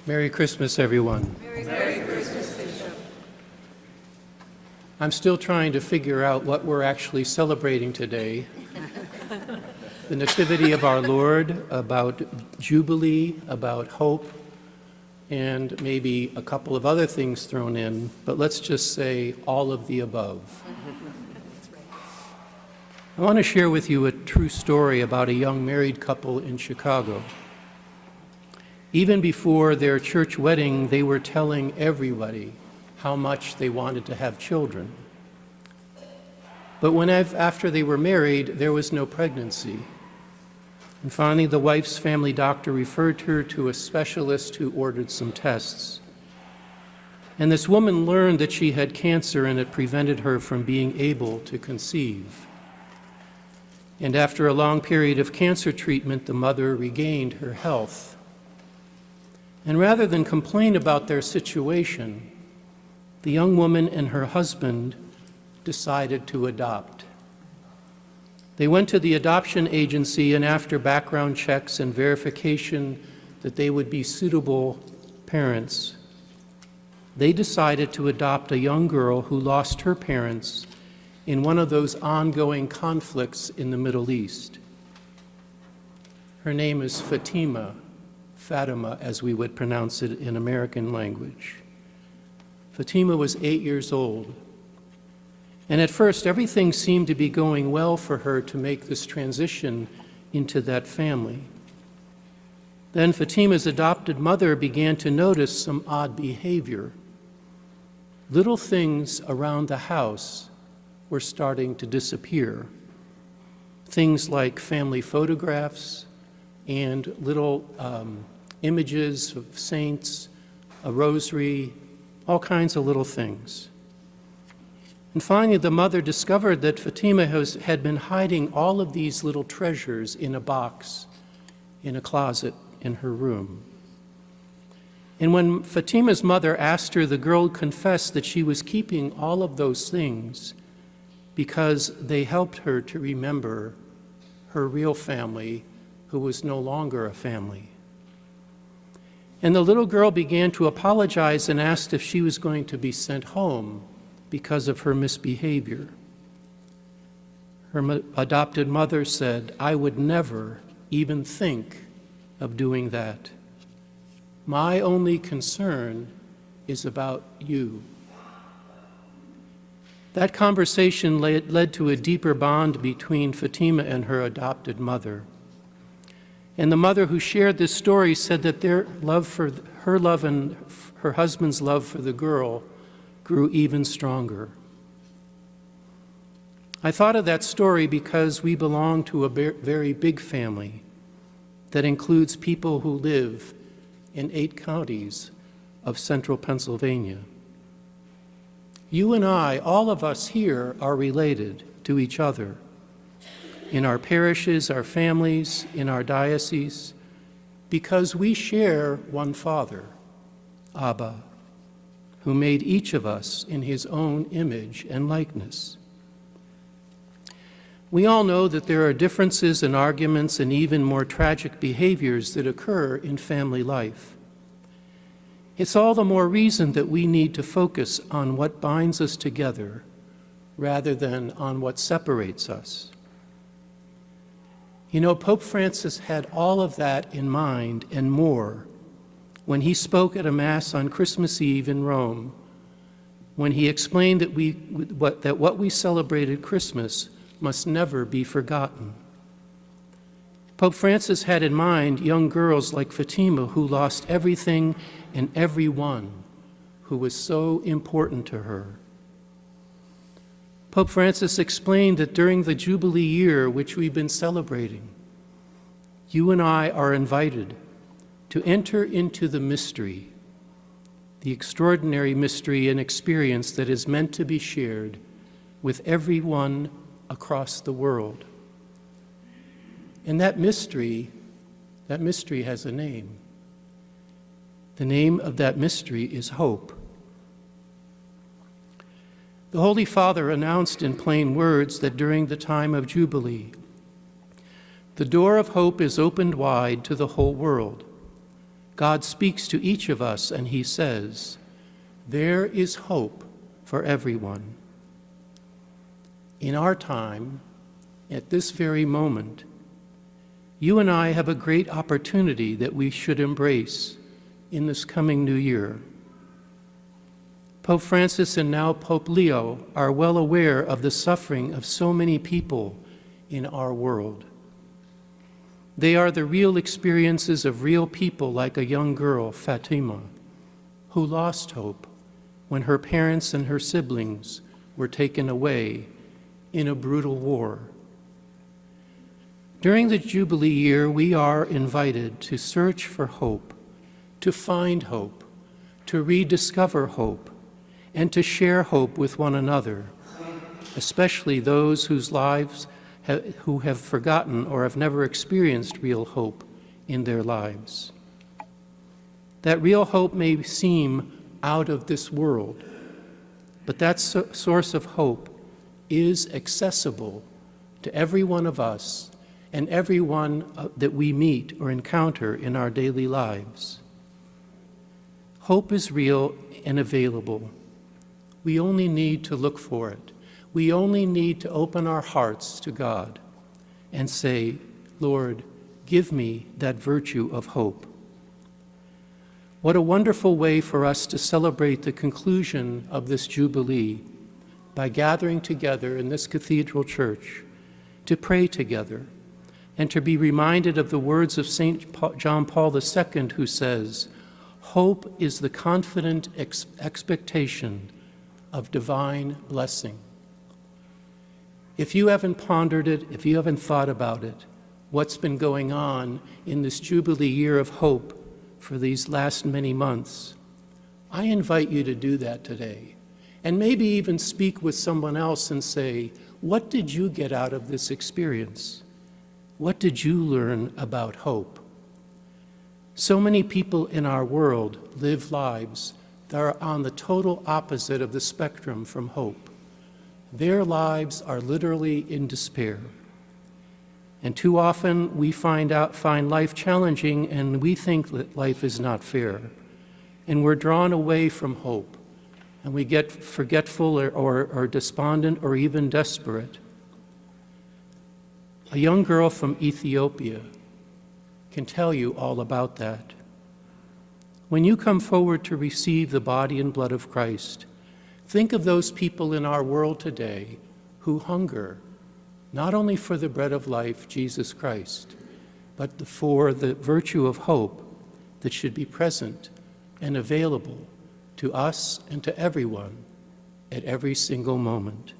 Merry Christmas, everyone. Merry Christmas, Bishop. I'm still trying to figure out what we're actually celebrating today. The Nativity of our Lord, about Jubilee, about hope, and maybe a couple of other things thrown in, but let's just say all of the above. I want to share with you a true story about a young married couple in Chicago. Even before their church wedding, they were telling everybody how much they wanted to have children. But after they were married, there was no pregnancy. And finally, the wife's family doctor referred her to a specialist who ordered some tests. And this woman learned that she had cancer and it prevented her from being able to conceive. And after a long period of cancer treatment, the mother regained her health. And rather than complain about their situation, the young woman and her husband decided to adopt. They went to the adoption agency, and after background checks and verification that they would be suitable parents, they decided to adopt a young girl who lost her parents in one of those ongoing conflicts in the Middle East. Her name is Fatima, as we would pronounce it in American language. Fatima was 8 years old. And at first, everything seemed to be going well for her to make this transition into that family. Then Fatima's adopted mother began to notice some odd behavior. Little things around the house were starting to disappear. Things like family photographs and little images of saints, a rosary, all kinds of little things. And finally, the mother discovered that Fatima had been hiding all of these little treasures in a box, in a closet in her room. And when Fatima's mother asked her, the girl confessed that she was keeping all of those things because they helped her to remember her real family, who was no longer a family. And the little girl began to apologize and asked if she was going to be sent home because of her misbehavior. Her adopted mother said, "I would never even think of doing that. My only concern is about you." That conversation led to a deeper bond between Fatima and her adopted mother. And the mother who shared this story said that her love and her husband's love for the girl grew even stronger. I thought of that story because we belong to a very big family that includes people who live in 8 counties of central Pennsylvania. You and I, all of us here, are related to each other in our parishes, our families, in our dioceses, because we share one Father, Abba, who made each of us in his own image and likeness. We all know that there are differences and arguments and even more tragic behaviors that occur in family life. It's all the more reason that we need to focus on what binds us together rather than on what separates us. You know, Pope Francis had all of that in mind and more when he spoke at a Mass on Christmas Eve in Rome, when he explained that what we celebrated Christmas must never be forgotten. Pope Francis had in mind young girls like Fatima who lost everything and everyone who was so important to her. Pope Francis explained that during the Jubilee year, which we've been celebrating, you and I are invited to enter into the mystery, the extraordinary mystery and experience that is meant to be shared with everyone across the world. And that mystery has a name. The name of that mystery is hope. The Holy Father announced in plain words that during the time of Jubilee, the door of hope is opened wide to the whole world. God speaks to each of us and he says, "There is hope for everyone." In our time, at this very moment, you and I have a great opportunity that we should embrace in this coming new year. Pope Francis and now Pope Leo are well aware of the suffering of so many people in our world. They are the real experiences of real people, like a young girl, Fatima, who lost hope when her parents and her siblings were taken away in a brutal war. During the Jubilee year, we are invited to search for hope, to find hope, to rediscover hope, and to share hope with one another, especially those whose lives who have forgotten or have never experienced real hope in their lives. That real hope may seem out of this world, but that source of hope is accessible to every one of us and everyone that we meet or encounter in our daily lives. Hope is real and available. We only need to look for it. We only need to open our hearts to God and say, "Lord, give me that virtue of hope." What a wonderful way for us to celebrate the conclusion of this Jubilee by gathering together in this cathedral church to pray together and to be reminded of the words of St. John Paul II, who says, "Hope is the confident expectation of divine blessing." If you haven't pondered it, if you haven't thought about it, what's been going on in this Jubilee year of hope for these last many months, I invite you to do that today. And maybe even speak with someone else and say, what did you get out of this experience? What did you learn about hope? So many people in our world live lives that are on the total opposite of the spectrum from hope. Their lives are literally in despair. And too often we find life challenging, and we think that life is not fair. And we're drawn away from hope, and we get forgetful or despondent or even desperate. A young girl from Ethiopia can tell you all about that. When you come forward to receive the body and blood of Christ, think of those people in our world today who hunger, not only for the bread of life, Jesus Christ, but for the virtue of hope that should be present and available to us and to everyone at every single moment.